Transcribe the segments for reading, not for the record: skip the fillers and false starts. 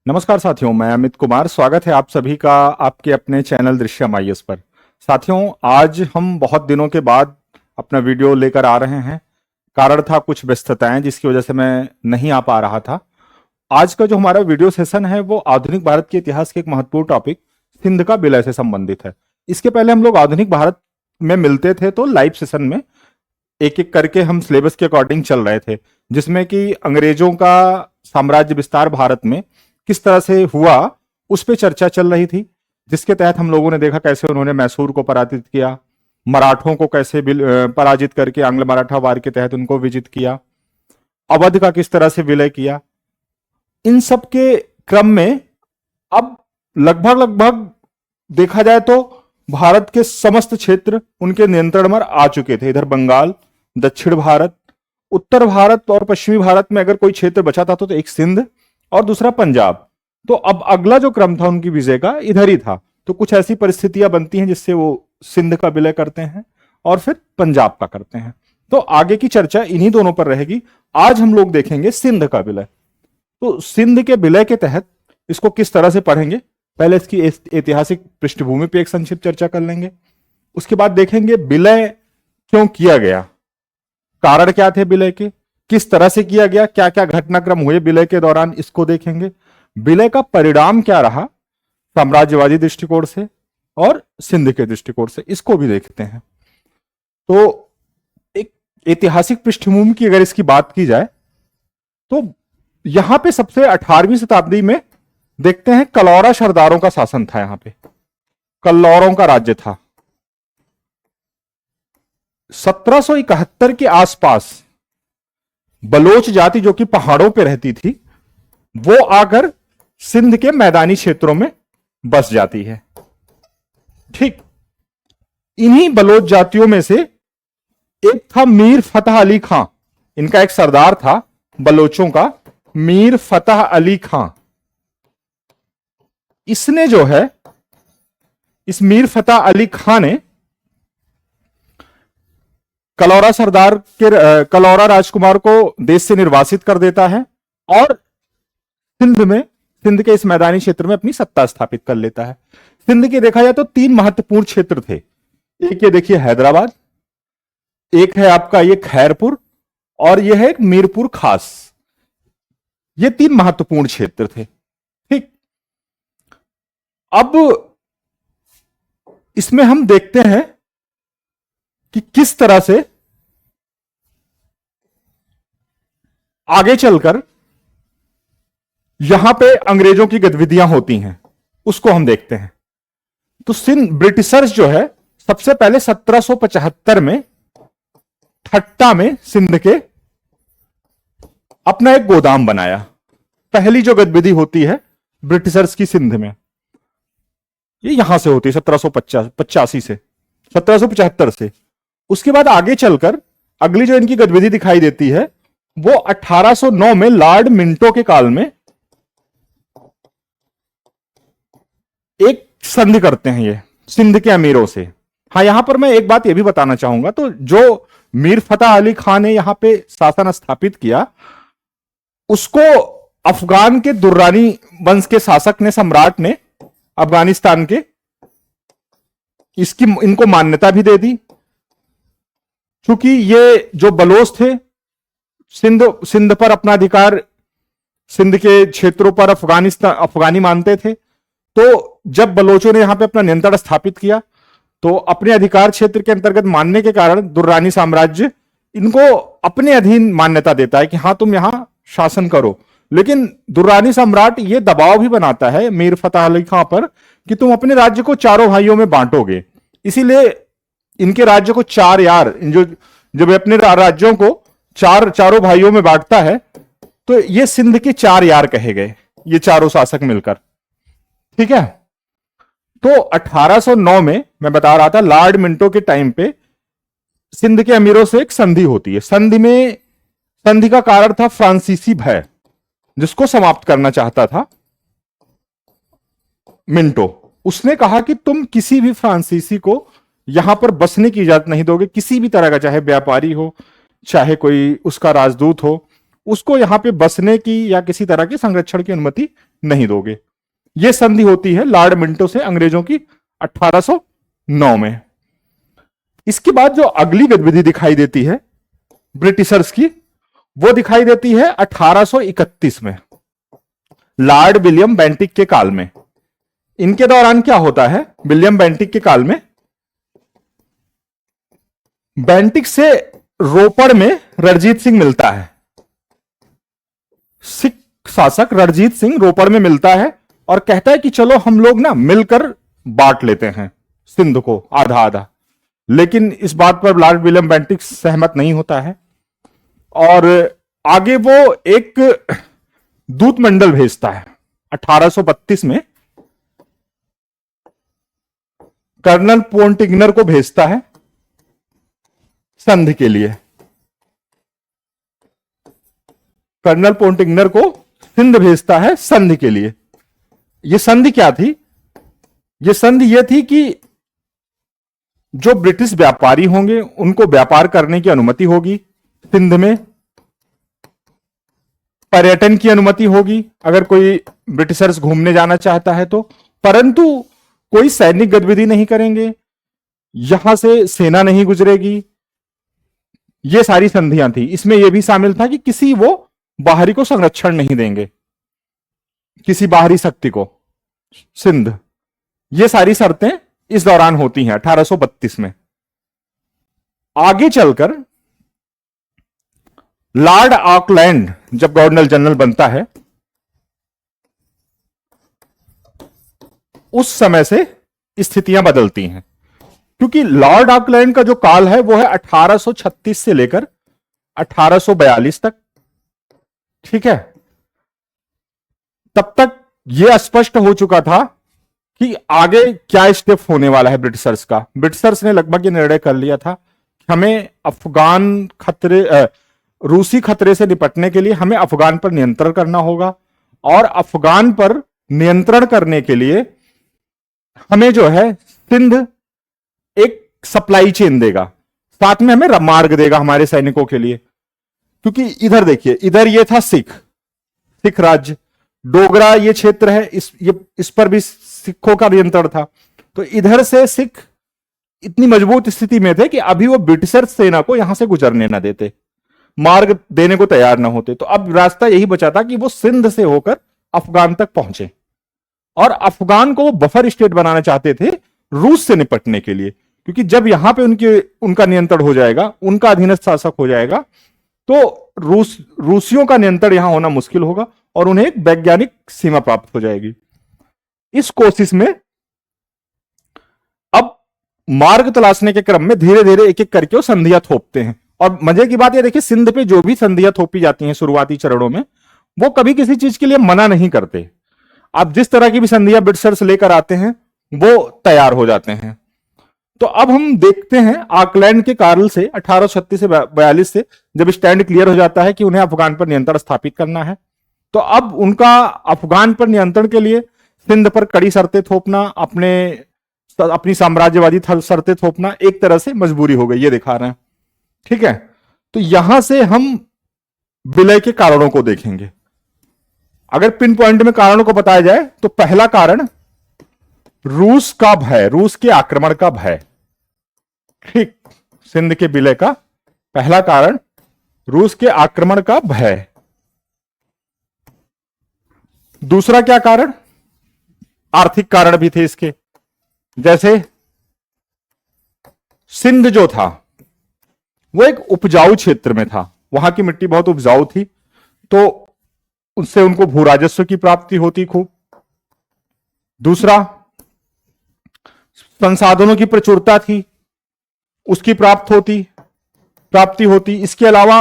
नमस्कार साथियों, मैं अमित कुमार। स्वागत है आप सभी का आपके अपने चैनल दृश्यम आईएएस पर। साथियों, आज हम बहुत दिनों के बाद अपना वीडियो लेकर आ रहे हैं। कारण था कुछ व्यस्तताएं जिसकी वजह से मैं नहीं आ पा रहा था। आज का जो हमारा वीडियो सेशन है वो आधुनिक भारत के इतिहास के एक महत्वपूर्ण टॉपिक सिंध का विलय से संबंधित है। इसके पहले हम लोग आधुनिक भारत में मिलते थे तो लाइव सेशन में एक एक करके हम सिलेबस के अकॉर्डिंग चल रहे थे, जिसमें कि अंग्रेजों का साम्राज्य विस्तार भारत में किस तरह से हुआ उस पर चर्चा चल रही थी। जिसके तहत हम लोगों ने देखा कैसे उन्होंने मैसूर को पराजित किया, मराठों को कैसे पराजित करके आंग्ल मराठा वार के तहत उनको विजित किया, अवध का किस तरह से विलय किया। इन सब के क्रम में अब लगभग लगभग देखा जाए तो भारत के समस्त क्षेत्र उनके नियंत्रण में आ चुके थे। इधर बंगाल, दक्षिण भारत, उत्तर भारत और पश्चिमी भारत में अगर कोई क्षेत्र बचा था तो एक सिंध और दूसरा पंजाब। तो अब अगला जो क्रम था उनकी विजय का इधर ही था। तो कुछ ऐसी परिस्थितियां बनती हैं जिससे वो सिंध का विलय करते हैं और फिर पंजाब का करते हैं। तो आगे की चर्चा इन्हीं दोनों पर रहेगी। आज हम लोग देखेंगे सिंध का विलय। तो सिंध के विलय के तहत इसको किस तरह से पढ़ेंगे, पहले इसकी ऐतिहासिक पृष्ठभूमि पे एक संक्षिप्त चर्चा कर लेंगे। उसके बाद देखेंगे विलय क्यों किया गया, कारण क्या थे विलय के, किस तरह से किया गया, क्या क्या घटनाक्रम हुए विलय के दौरान, इसको देखेंगे। विलय का परिणाम क्या रहा साम्राज्यवादी दृष्टिकोण से और सिंध के दृष्टिकोण से, इसको भी देखते हैं। तो एक ऐतिहासिक पृष्ठभूमि की अगर इसकी बात की जाए तो यहां पे सबसे 18वीं शताब्दी में देखते हैं कलौरा सरदारों का शासन था। यहां पे कल्लौरों का राज्य था। 1771 के आसपास बलोच जाति जो कि पहाड़ों पे रहती थी वो आकर सिंध के मैदानी क्षेत्रों में बस जाती है। ठीक इन्हीं बलोच जातियों में से एक था मीर फतह अली खां। इनका एक सरदार था बलोचों का, मीर फतह अली खां। इसने जो है, इस मीर फतह अली खां ने कलौरा सरदार के कलौरा राजकुमार को देश से निर्वासित कर देता है और सिंध के इस मैदानी क्षेत्र में अपनी सत्ता स्थापित कर लेता है। सिंध के देखा जाए तो 3 महत्वपूर्ण क्षेत्र थे। एक ये देखिए हैदराबाद, एक है आपका ये खैरपुर और यह है मीरपुर खास। ये 3 महत्वपूर्ण क्षेत्र थे। ठीक, अब इसमें हम देखते हैं कि किस तरह से आगे चलकर यहां पे अंग्रेजों की गतिविधियां होती हैं, उसको हम देखते हैं। तो सिंध ब्रिटिशर्स जो है सबसे पहले 1775 में ठट्टा में सिंध के अपना एक गोदाम बनाया। पहली जो गतिविधि होती है ब्रिटिशर्स की सिंध में, ये यहां से होती है 1785 से 1775 से। उसके बाद आगे चलकर अगली जो इनकी गतिविधि दिखाई देती है वो 1809 में लॉर्ड मिंटो के काल में एक संधि करते हैं ये सिंध के अमीरों से। हाँ, यहां पर मैं एक बात यह भी बताना चाहूंगा, तो जो मीर फतह अली खान ने यहां पे शासन स्थापित किया उसको अफगान के दुर्रानी वंश के शासक ने, सम्राट ने अफगानिस्तान के, इनको मान्यता भी दे दी। क्योंकि ये जो बलोच थे सिंध पर अपना अधिकार, सिंध के क्षेत्रों पर अफगानी मानते थे। तो जब बलोचों ने यहां पे अपना नियंत्रण स्थापित किया तो अपने अधिकार क्षेत्र के अंतर्गत मानने के कारण दुर्रानी साम्राज्य इनको अपने अधीन मान्यता देता है कि हां तुम यहां शासन करो। लेकिन दुर्रानी सम्राट ये दबाव भी बनाता है मीर फतह अली खां पर कि तुम अपने राज्य को 4 भाइयों में बांटोगे। इसीलिए इनके राज्य को 4 यार, जो जब अपने राज्यों को चारों भाइयों में बांटता है तो ये सिंध के 4 यार कहे गए, ये चारों शासक मिलकर। ठीक है, तो 1809 में मैं बता रहा था लॉर्ड मिंटो के टाइम पे सिंध के अमीरों से एक संधि होती है। संधि का कारण था फ्रांसीसी भय, जिसको समाप्त करना चाहता था मिंटो। उसने कहा कि तुम किसी भी फ्रांसीसी को यहां पर बसने की इजाजत नहीं दोगे, किसी भी तरह का, चाहे व्यापारी हो चाहे कोई उसका राजदूत हो, उसको यहां पे बसने की या किसी तरह के संरक्षण की अनुमति नहीं दोगे। यह संधि होती है लॉर्ड मिंटो से अंग्रेजों की 1809 में। इसके बाद जो अगली गतिविधि दिखाई देती है ब्रिटिशर्स की, वो दिखाई देती है 1831 में, लॉर्ड विलियम बेंटिक के काल में। इनके दौरान क्या होता है, विलियम बेंटिक के काल में बेंटिक से रोपड़ में रणजीत सिंह मिलता है। सिख शासक रणजीत सिंह रोपड़ में मिलता है और कहता है कि चलो हम लोग ना मिलकर बांट लेते हैं सिंध को आधा आधा। लेकिन इस बात पर लॉर्ड विलियम बेंटिक सहमत नहीं होता है और आगे वो एक दूत मंडल भेजता है 1832 में, कर्नल पोंटिग्नर को भेजता है संधि के लिए। कर्नल पोंटिग्नर को सिंध भेजता है संधि के लिए। यह संधि क्या थी, यह संधि यह थी कि जो ब्रिटिश व्यापारी होंगे उनको व्यापार करने की अनुमति होगी सिंध में, पर्यटन की अनुमति होगी अगर कोई ब्रिटिशर्स घूमने जाना चाहता है तो, परंतु कोई सैनिक गतिविधि नहीं करेंगे, यहां से सेना नहीं गुजरेगी। ये सारी संधियां थी। इसमें यह भी शामिल था कि किसी वो बाहरी को संरक्षण नहीं देंगे, किसी बाहरी शक्ति को सिंध। ये सारी शर्तें इस दौरान होती हैं 1832 में। आगे चलकर लॉर्ड ऑकलैंड जब गवर्नर जनरल बनता है, उस समय से स्थितियां बदलती हैं, क्योंकि लॉर्ड ऑकलैंड का जो काल है वो है 1836 से लेकर 1842 तक। ठीक है, तब तक यह स्पष्ट हो चुका था कि आगे क्या स्टेप होने वाला है ब्रिटिशर्स का। ब्रिटिशर्स ने लगभग ये निर्णय कर लिया था कि हमें अफगान खतरे रूसी खतरे से निपटने के लिए हमें अफगान पर नियंत्रण करना होगा, और अफगान पर नियंत्रण करने के लिए हमें जो है सिंध एक सप्लाई चेन देगा, साथ में हमें मार्ग देगा हमारे सैनिकों के लिए। क्योंकि इधर देखिए, इधर ये था सिख राज्य, डोगरा ये क्षेत्र है, इस पर भी सिखों का नियंत्रण था। तो इधर से सिख इतनी मजबूत स्थिति में थे कि अभी वो ब्रिटिशर सेना को यहां से गुजरने ना देते, मार्ग देने को तैयार ना होते। तो अब रास्ता यही बचा था कि वो सिंध से होकर अफगान तक पहुंचे, और अफगान को वो बफर स्टेट बनाना चाहते थे रूस से निपटने के लिए। क्योंकि जब यहां पे उनका नियंत्रण हो जाएगा, उनका अधीनस्थ शासक हो जाएगा, तो रूसियों का नियंत्रण यहां होना मुश्किल होगा और उन्हें एक वैज्ञानिक सीमा प्राप्त हो जाएगी। इस कोशिश में अब मार्ग तलाशने के क्रम में धीरे धीरे एक एक करके वो संधियां थोपते हैं। और मजे की बात यह देखिए, सिंध पे जो भी संधियां थोपी जाती हैं शुरुआती चरणों में, वो कभी किसी चीज के लिए मना नहीं करते। आप जिस तरह की भी संधियां ब्रिटिशर्स लेकर आते हैं वो तैयार हो जाते हैं। तो अब हम देखते हैं ऑकलैंड के काल से 1836 से 42 से जब स्टैंड क्लियर हो जाता है कि उन्हें अफगान पर नियंत्रण स्थापित करना है, तो अब उनका अफगान पर नियंत्रण के लिए सिंध पर कड़ी शर्तें थोपना, अपनी साम्राज्यवादी शर्तें थोपना एक तरह से मजबूरी हो गई, ये दिखा रहे हैं। ठीक है, तो यहां से हम विलय के कारणों को देखेंगे। अगर पिन पॉइंट में कारणों को बताया जाए तो पहला कारण रूस का भय, रूस के आक्रमण का भय। ठीक, सिंध के विलय का पहला कारण रूस के आक्रमण का भय। दूसरा क्या कारण, आर्थिक कारण भी थे इसके। जैसे सिंध जो था वो एक उपजाऊ क्षेत्र में था, वहां की मिट्टी बहुत उपजाऊ थी, तो उससे उनको भू राजस्व की प्राप्ति होती खूब। दूसरा, संसाधनों की प्रचुरता थी, उसकी प्राप्ति होती। इसके अलावा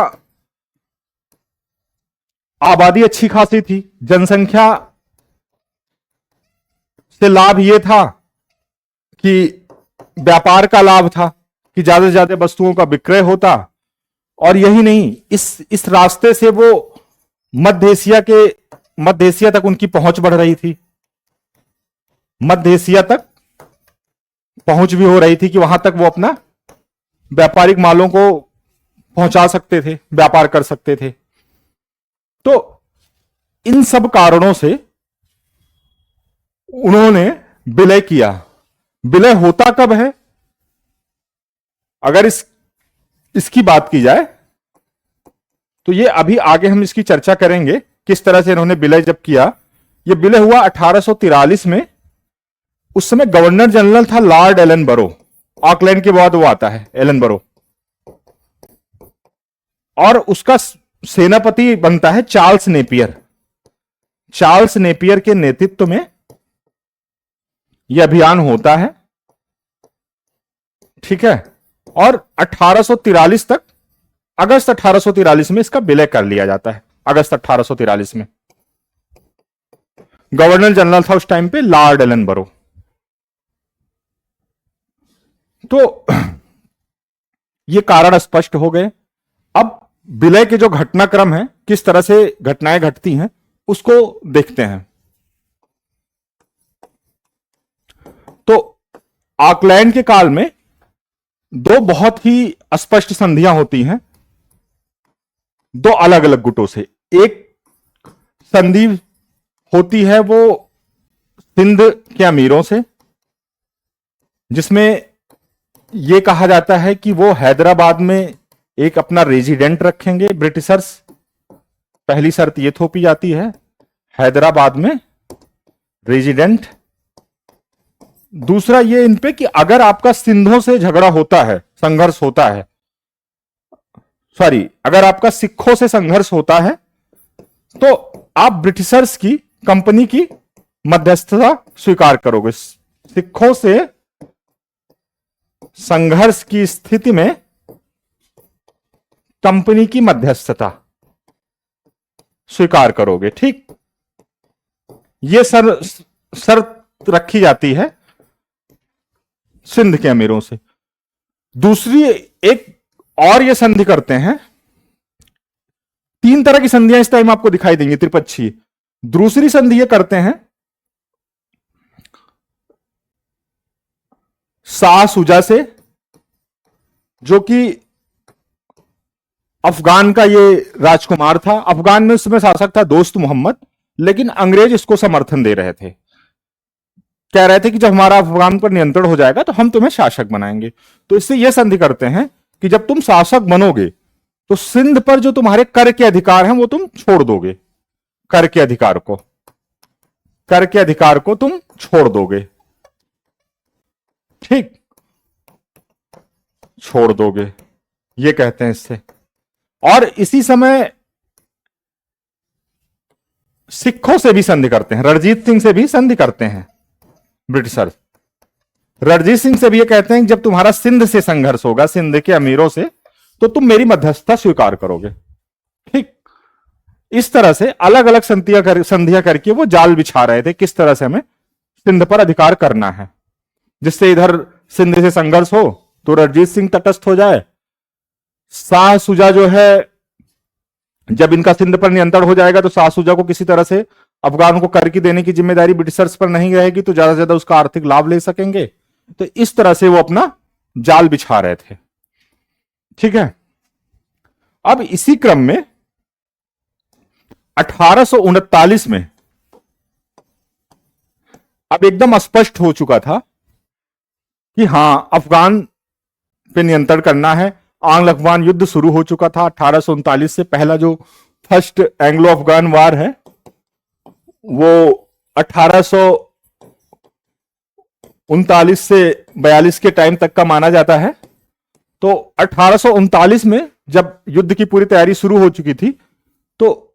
आबादी अच्छी खासी थी, जनसंख्या से लाभ यह था कि व्यापार का लाभ था कि ज्यादा से ज्यादा वस्तुओं का विक्रय होता। और यही नहीं, इस रास्ते से वो मध्य एशिया तक उनकी पहुंच बढ़ रही थी, मध्य एशिया तक पहुंच भी हो रही थी कि वहां तक वो अपना व्यापारिक मालों को पहुंचा सकते थे, व्यापार कर सकते थे। तो इन सब कारणों से उन्होंने विलय किया। विलय होता कब है? अगर इसकी बात की जाए तो ये अभी आगे हम इसकी चर्चा करेंगे, किस तरह से इन्होंने विलय जब किया। ये विलय हुआ 1843 में। उस समय गवर्नर जनरल था लॉर्ड एलनबरो। ऑकलैंड के बाद वो आता है एलनबरो, और उसका सेनापति बनता है चार्ल्स नेपियर। चार्ल्स नेपियर के नेतृत्व में यह अभियान होता है, ठीक है। और 1843 तक, अगस्त 1843 में इसका विलय कर लिया जाता है। अगस्त 1843 में गवर्नर जनरल था उस टाइम पे लॉर्ड एलनबरो। तो ये कारण स्पष्ट हो गए। अब विलय के जो घटनाक्रम है, किस तरह से घटनाएं घटती हैं, उसको देखते हैं। तो ऑकलैंड के काल में दो बहुत ही स्पष्ट संधियां होती हैं, दो अलग अलग गुटों से। एक संधि होती है वो सिंध के अमीरों से, जिसमें यह कहा जाता है कि वो हैदराबाद में एक अपना रेजिडेंट रखेंगे ब्रिटिशर्स। पहली शर्त यह थोपी जाती है, हैदराबाद में रेजिडेंट। दूसरा ये इन पे कि अगर आपका सिंधों से झगड़ा होता है, संघर्ष होता है, अगर आपका सिखों से संघर्ष होता है, तो आप ब्रिटिशर्स की कंपनी की मध्यस्थता स्वीकार करोगे। सिखों से संघर्ष की स्थिति में कंपनी की मध्यस्थता स्वीकार करोगे, ठीक। यह शर्त रखी जाती है सिंध के अमीरों से। दूसरी एक और ये संधि करते हैं। तीन तरह की संधियां इस टाइम आपको दिखाई देंगी त्रिपक्षीय। दूसरी संधि ये करते हैं शाह शुजा से, जो कि अफगान का ये राजकुमार था। अफगान में उस समय शासक था दोस्त मोहम्मद, लेकिन अंग्रेज इसको समर्थन दे रहे थे। कह रहे थे कि जब हमारा अफगान पर नियंत्रण हो जाएगा तो हम तुम्हें शासक बनाएंगे। तो इससे यह संधि करते हैं कि जब तुम शासक बनोगे तो सिंध पर जो तुम्हारे कर के अधिकार हैं वो तुम छोड़ दोगे। कर के अधिकार को तुम छोड़ दोगे, ठीक, छोड़ दोगे, ये कहते हैं इससे। और इसी समय सिखों से भी संधि करते हैं, रणजीत सिंह से भी संधि करते हैं ब्रिटिशर्स। रणजीत सिंह से भी ये कहते हैं कि जब तुम्हारा सिंध से संघर्ष होगा, सिंध के अमीरों से, तो तुम मेरी मध्यस्थता स्वीकार करोगे, ठीक। इस तरह से अलग अलग संधियां करके वो जाल बिछा रहे थे, किस तरह से हमें सिंध पर अधिकार करना है, जिससे इधर सिंध से संघर्ष हो तो रणजीत सिंह तटस्थ हो जाए। शाह शुजा जो है, जब इनका सिंध पर नियंत्रण हो जाएगा तो शाह शुजा को किसी तरह से अफगान को कर की देने की जिम्मेदारी ब्रिटिशर्स पर नहीं रहेगी, तो ज्यादा से ज्यादा उसका आर्थिक लाभ ले सकेंगे। तो इस तरह से वो अपना जाल बिछा रहे थे, ठीक है। अब इसी क्रम में 1839 में अब एकदम स्पष्ट हो चुका था कि हां, अफगान पे नियंत्रण करना है। आंग्ल अफगान युद्ध शुरू हो चुका था 1839 से। पहला जो फर्स्ट एंग्लो अफगान वार है वो 1839 से 42 के टाइम तक का माना जाता है। तो 1839 में जब युद्ध की पूरी तैयारी शुरू हो चुकी थी तो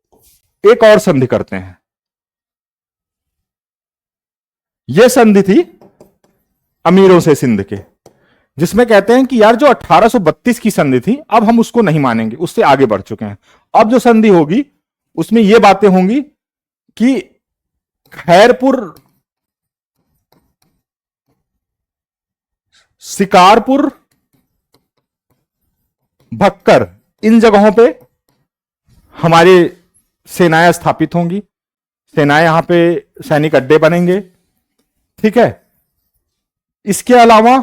एक और संधि करते हैं। यह संधि थी अमीरों से सिंध के, जिसमें कहते हैं कि यार जो 1832 की संधि थी अब हम उसको नहीं मानेंगे, उससे आगे बढ़ चुके हैं। अब जो संधि होगी उसमें यह बातें होंगी कि खैरपुर, शिकारपुर, भक्कर, इन जगहों पे हमारी सेनाएं स्थापित होंगी। सेनाएं यहां पे सैनिक अड्डे बनेंगे, ठीक है। इसके अलावा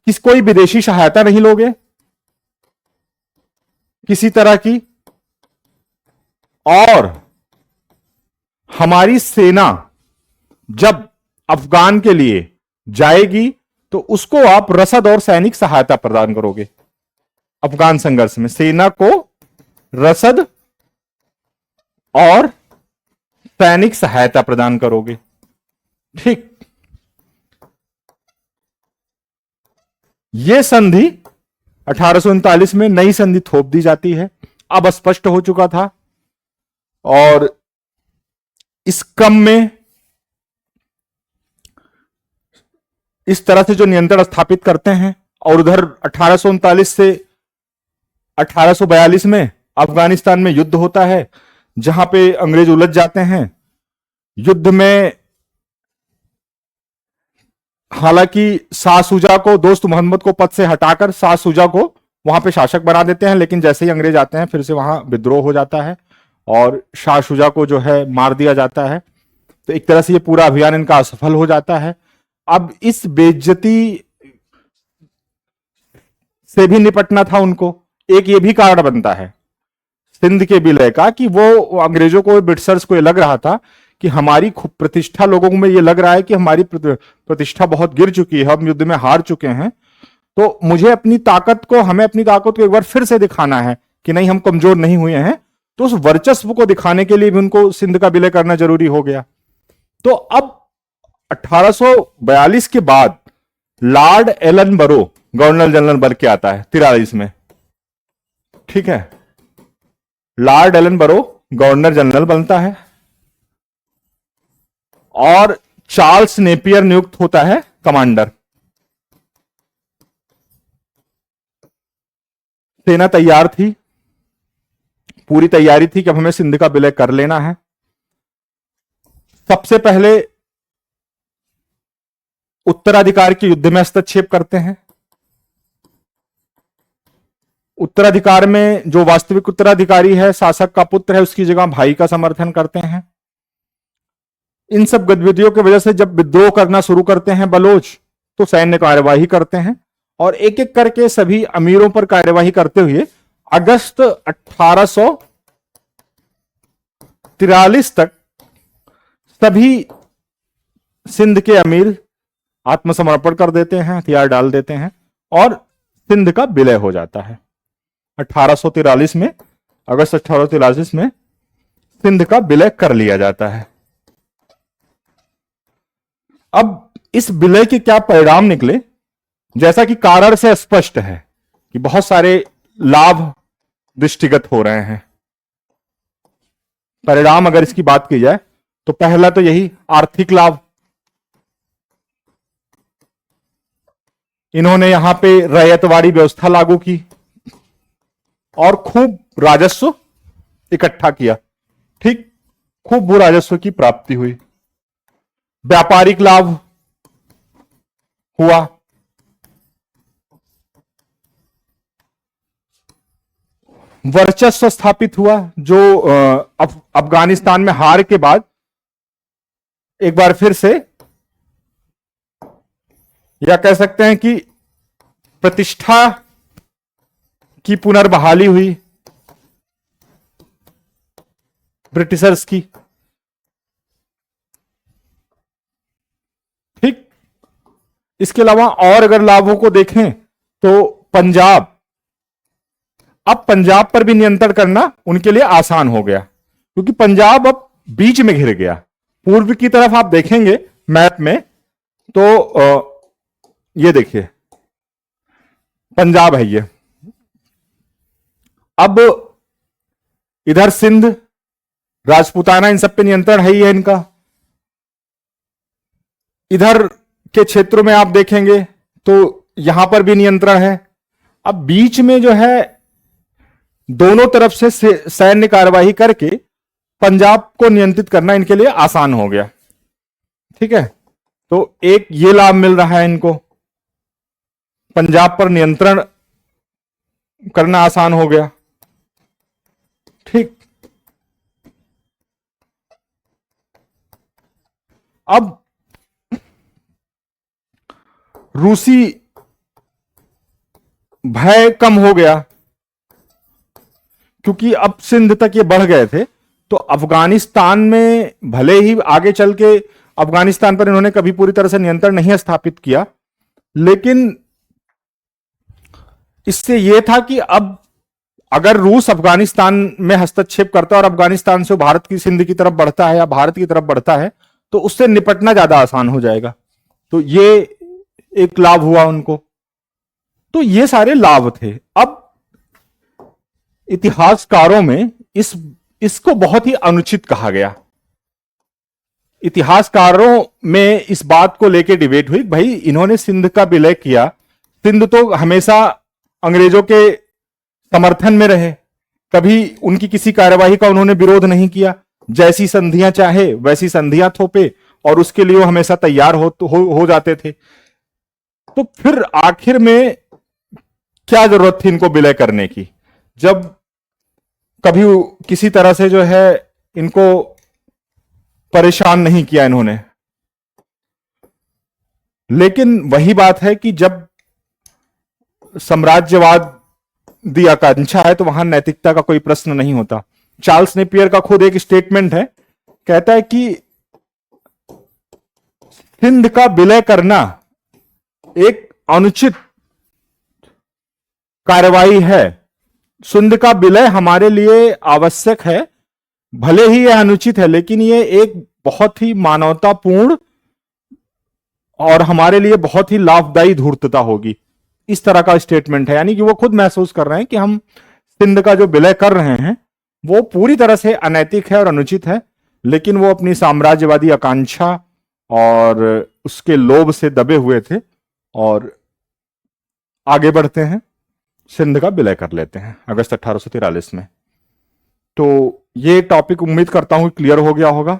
कोई विदेशी सहायता नहीं लोगे किसी तरह की, और हमारी सेना जब अफगान के लिए जाएगी तो उसको आप रसद और सैनिक सहायता प्रदान करोगे। अफगान संघर्ष में सेना को रसद और सैनिक सहायता प्रदान करोगे। ठीक, यह संधि 1839 में नई संधि थोप दी जाती है। अब स्पष्ट हो चुका था, और इस क्रम में इस तरह से जो नियंत्रण स्थापित करते हैं, और उधर 1839 से 1842 में अफगानिस्तान में युद्ध होता है, जहां पे अंग्रेज उलझ जाते हैं। युद्ध में हालांकि शाह शुजा को, दोस्त मोहम्मद को पद से हटाकर शाह शुजा को वहां पे शासक बना देते हैं, लेकिन जैसे ही अंग्रेज आते हैं फिर से वहां विद्रोह हो जाता है और शाह शुजा को जो है मार दिया जाता है। तो एक तरह से ये पूरा अभियान इनका असफल हो जाता है। अब इस बेइज्जती से भी निपटना था उनको। एक ये भी कारण बनता है सिंध के विलय का कि वो अंग्रेजों को, ब्रिटिशर्स को ये लग रहा था कि हमारी प्रतिष्ठा, लोगों में ये लग रहा है कि हमारी प्रतिष्ठा बहुत गिर चुकी है, हम युद्ध में हार चुके हैं, तो मुझे अपनी ताकत को, हमें अपनी ताकत को एक बार फिर से दिखाना है कि नहीं, हम कमजोर नहीं हुए हैं। तो उस वर्चस्व को दिखाने के लिए भी उनको सिंध का विलय करना जरूरी हो गया। तो अब 1842 के बाद लॉर्ड एलन बरो गवर्नर जनरल बन के आता है 43 में। ठीक है, लॉर्ड एलन बरो गवर्नर जनरल बनता है और चार्ल्स नेपियर नियुक्त होता है कमांडर। सेना तैयार थी, पूरी तैयारी थी कि अब हमें सिंध का विलय कर लेना है। सबसे पहले उत्तराधिकार के युद्ध में हस्तक्षेप करते हैं। उत्तराधिकार में जो वास्तविक उत्तराधिकारी है, शासक का पुत्र है, उसकी जगह भाई का समर्थन करते हैं। इन सब गतिविधियों की वजह से जब विद्रोह करना शुरू करते हैं बलोच, तो सैन्य कार्यवाही करते हैं और एक एक करके सभी अमीरों पर कार्यवाही करते हुए अगस्त 1843 तक सभी सिंध के अमीर आत्मसमर्पण कर देते हैं, हथियार डाल देते हैं और सिंध का विलय हो जाता है। 1843 में, अगस्त 1843 में सिंध का विलय कर लिया जाता है। अब इस विलय के क्या परिणाम निकले, जैसा कि कारण से स्पष्ट है कि बहुत सारे लाभ दृष्टिगत हो रहे हैं। परिणाम अगर इसकी बात की जाए तो पहला तो यही आर्थिक लाभ। इन्होंने यहां पे रैयतवाड़ी व्यवस्था लागू की और खूब राजस्व इकट्ठा किया। ठीक, खूब भू राजस्व की प्राप्ति हुई। व्यापारिक लाभ हुआ, वर्चस्व स्थापित हुआ, जो अफगानिस्तान में हार के बाद एक बार फिर से, या कह सकते हैं कि प्रतिष्ठा की पुनर्बहाली हुई ब्रिटिशर्स की। ठीक, इसके अलावा और अगर लाभों को देखें तो पंजाब, अब पंजाब पर भी नियंत्रण करना उनके लिए आसान हो गया, क्योंकि पंजाब अब बीच में घिर गया। पूर्व की तरफ आप देखेंगे मैप में तो ये देखिए पंजाब है ये। अब इधर सिंध, राजपूताना, इन सब पे नियंत्रण है ही है इनका। इधर के क्षेत्रों में आप देखेंगे तो यहां पर भी नियंत्रण है। अब बीच में जो है दोनों तरफ से सैन्य कार्यवाही करके पंजाब को नियंत्रित करना इनके लिए आसान हो गया। ठीक है, तो एक ये लाभ मिल रहा है इनको, पंजाब पर नियंत्रण करना आसान हो गया। ठीक, अब रूसी भय कम हो गया, क्योंकि अब सिंध तक ये बढ़ गए थे। तो अफगानिस्तान में भले ही आगे चल के अफगानिस्तान पर इन्होंने कभी पूरी तरह से नियंत्रण नहीं स्थापित किया, लेकिन इससे यह था कि अब अगर रूस अफगानिस्तान में हस्तक्षेप करता है और अफगानिस्तान से भारत की सिंध की तरफ बढ़ता है या भारत की तरफ बढ़ता है, तो उससे निपटना ज्यादा आसान हो जाएगा। तो ये एक लाभ हुआ उनको। तो ये सारे लाभ थे। अब इतिहासकारों में इसको बहुत ही अनुचित कहा गया। इतिहासकारों में इस बात को लेकर डिबेट हुई, भाई इन्होंने सिंध का विलय किया, सिंध तो हमेशा अंग्रेजों के समर्थन में रहे, कभी उनकी किसी कार्यवाही का उन्होंने विरोध नहीं किया, जैसी संधियां चाहे वैसी संधियां थोपे और उसके लिए वो हमेशा तैयार हो जाते थे। तो फिर आखिर में क्या जरूरत थी इनको विलय करने की, जब कभी किसी तरह से जो है इनको परेशान नहीं किया इन्होंने। लेकिन वही बात है कि जब साम्राज्यवाद दी आकांक्षा है तो वहां नैतिकता का कोई प्रश्न नहीं होता। चार्ल्स नेपियर का खुद एक स्टेटमेंट है, कहता है कि सिंध का विलय करना एक अनुचित कार्रवाई है। सिंध का विलय हमारे लिए आवश्यक है, भले ही यह अनुचित है, लेकिन यह एक बहुत ही मानवतापूर्ण और हमारे लिए बहुत ही लाभदायी धूर्तता होगी। इस तरह का स्टेटमेंट है, यानी कि वो खुद महसूस कर रहे हैं कि हम सिंध का जो विलय कर रहे हैं वो पूरी तरह से अनैतिक है और अनुचित है, लेकिन वो अपनी साम्राज्यवादी आकांक्षा और उसके लोभ से दबे हुए थे और आगे बढ़ते हैं, सिंध का विलय कर लेते हैं अगस्त 1843 में। तो ये टॉपिक उम्मीद करता हूं क्लियर हो गया होगा।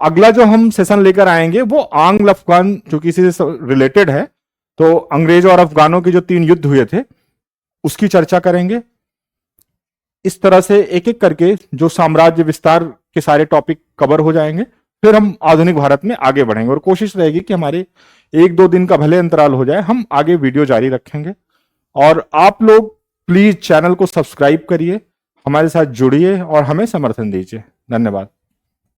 अगला जो हम सेशन लेकर आएंगे वो आंग्ल अफगान, जो किसी से रिलेटेड है, तो अंग्रेजों और अफगानों के जो 3 युद्ध हुए थे उसकी चर्चा करेंगे। इस तरह से एक एक करके जो साम्राज्य विस्तार के सारे टॉपिक कवर हो जाएंगे, फिर हम आधुनिक भारत में आगे बढ़ेंगे और कोशिश रहेगी कि हमारे 1-2 दिन का भले अंतराल हो जाए, हम आगे वीडियो जारी रखेंगे। और आप लोग प्लीज चैनल को सब्सक्राइब करिए, हमारे साथ जुड़िए और हमें समर्थन दीजिए। धन्यवाद।